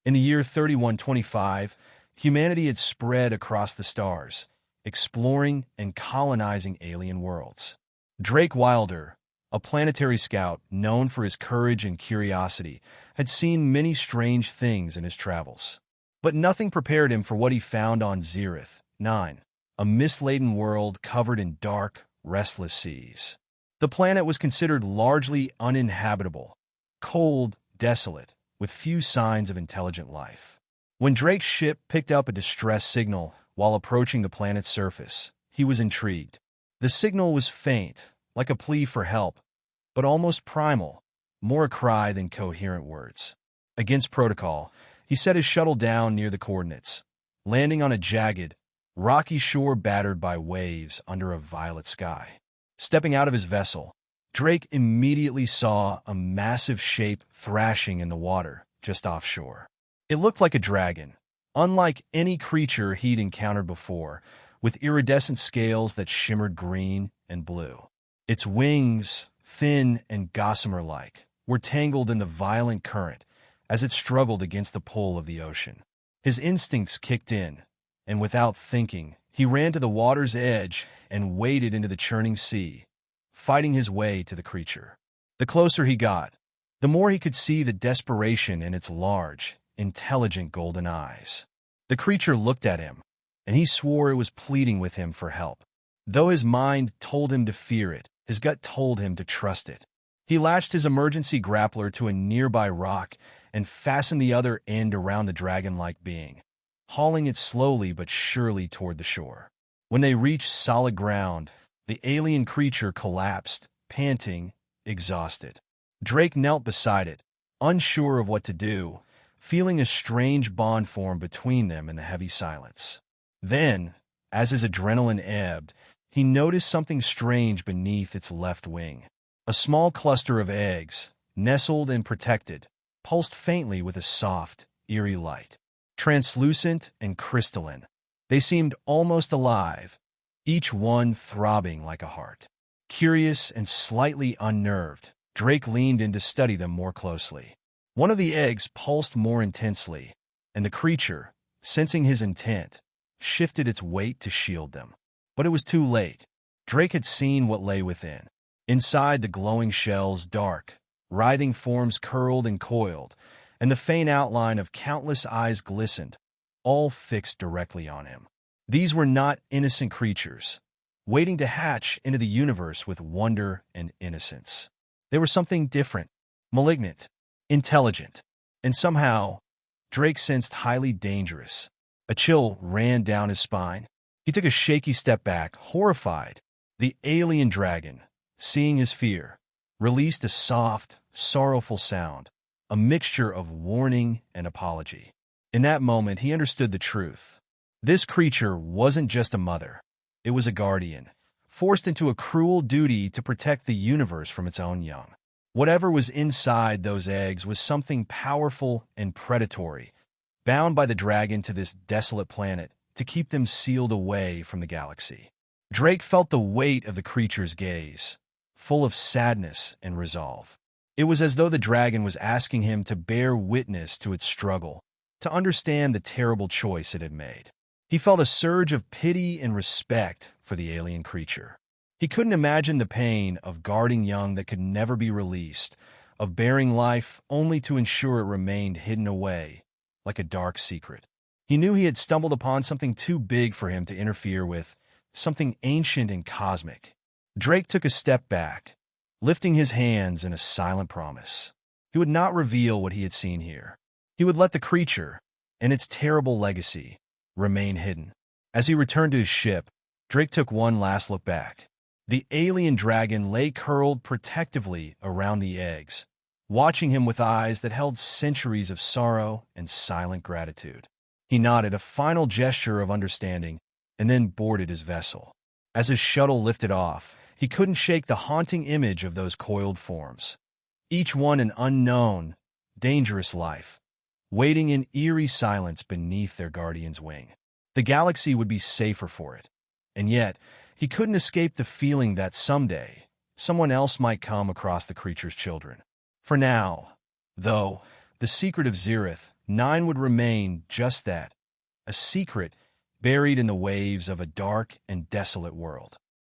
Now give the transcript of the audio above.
In the year 3125, humanity had spread across the stars, exploring and colonizing alien worlds. Drake Wilder, a planetary scout known for his courage and curiosity, had seen many strange things in his travels. But nothing prepared him for what he found on Zerith Nine, a mist-laden world covered in dark, restless seas. The planet was considered largely uninhabitable, cold, desolate, with few signs of intelligent life. When Drake's ship picked up a distress signal while approaching the planet's surface, he was intrigued. The signal was faint, like a plea for help, but almost primal, more a cry than coherent words. Against protocol, he set his shuttle down near the coordinates, landing on a jagged, rocky shore battered by waves under a violet sky. Stepping out of his vessel, Drake immediately saw a massive shape thrashing in the water just offshore. It looked like a dragon, unlike any creature he'd encountered before, with iridescent scales that shimmered green and blue. Its wings, thin and gossamer-like, were tangled in the violent current as it struggled against the pull of the ocean. His instincts kicked in, and without thinking, he ran to the water's edge and waded into the churning sea, fighting his way to the creature. The closer he got, the more he could see the desperation in its large, intelligent golden eyes. The creature looked at him, and he swore it was pleading with him for help. Though his mind told him to fear it, his gut told him to trust it. He latched his emergency grappler to a nearby rock and fastened the other end around the dragon-like being, hauling it slowly but surely toward the shore. When they reached solid ground, the alien creature collapsed, panting, exhausted. Drake knelt beside it, unsure of what to do, feeling a strange bond form between them in the heavy silence. Then, as his adrenaline ebbed, he noticed something strange beneath its left wing. A small cluster of eggs, nestled and protected, pulsed faintly with a soft, eerie light. Translucent and crystalline, they seemed almost alive, each one throbbing like a heart. Curious and slightly unnerved, Drake leaned in to study them more closely. One of the eggs pulsed more intensely, and the creature, sensing his intent, shifted its weight to shield them. But it was too late. Drake had seen what lay within. Inside the glowing shells, dark, writhing forms curled and coiled, and the faint outline of countless eyes glistened, all fixed directly on him. These were not innocent creatures, waiting to hatch into the universe with wonder and innocence. They were something different, malignant, intelligent, and somehow, Drake sensed highly dangerous. A chill ran down his spine. He took a shaky step back, horrified. The alien dragon, seeing his fear, released a soft, sorrowful sound, a mixture of warning and apology. In that moment, he understood the truth. This creature wasn't just a mother. It was a guardian, forced into a cruel duty to protect the universe from its own young. Whatever was inside those eggs was something powerful and predatory, bound by the dragon to this desolate planet to keep them sealed away from the galaxy. Drake felt the weight of the creature's gaze, full of sadness and resolve. It was as though the dragon was asking him to bear witness to its struggle, to understand the terrible choice it had made. He felt a surge of pity and respect for the alien creature. He couldn't imagine the pain of guarding young that could never be released, of bearing life only to ensure it remained hidden away, like a dark secret. He knew he had stumbled upon something too big for him to interfere with, something ancient and cosmic. Drake took a step back, lifting his hands in a silent promise. He would not reveal what he had seen here. He would let the creature, and its terrible legacy, remain hidden. As he returned to his ship, Drake took one last look back. The alien dragon lay curled protectively around the eggs, watching him with eyes that held centuries of sorrow and silent gratitude. He nodded a final gesture of understanding and then boarded his vessel. As his shuttle lifted off, he couldn't shake the haunting image of those coiled forms, each one an unknown, dangerous life, waiting in eerie silence beneath their guardian's wing. The galaxy would be safer for it, and yet he couldn't escape the feeling that someday someone else might come across the creature's children. For now, though, the secret of Zerith Nine would remain just that, a secret buried in the waves of a dark and desolate world.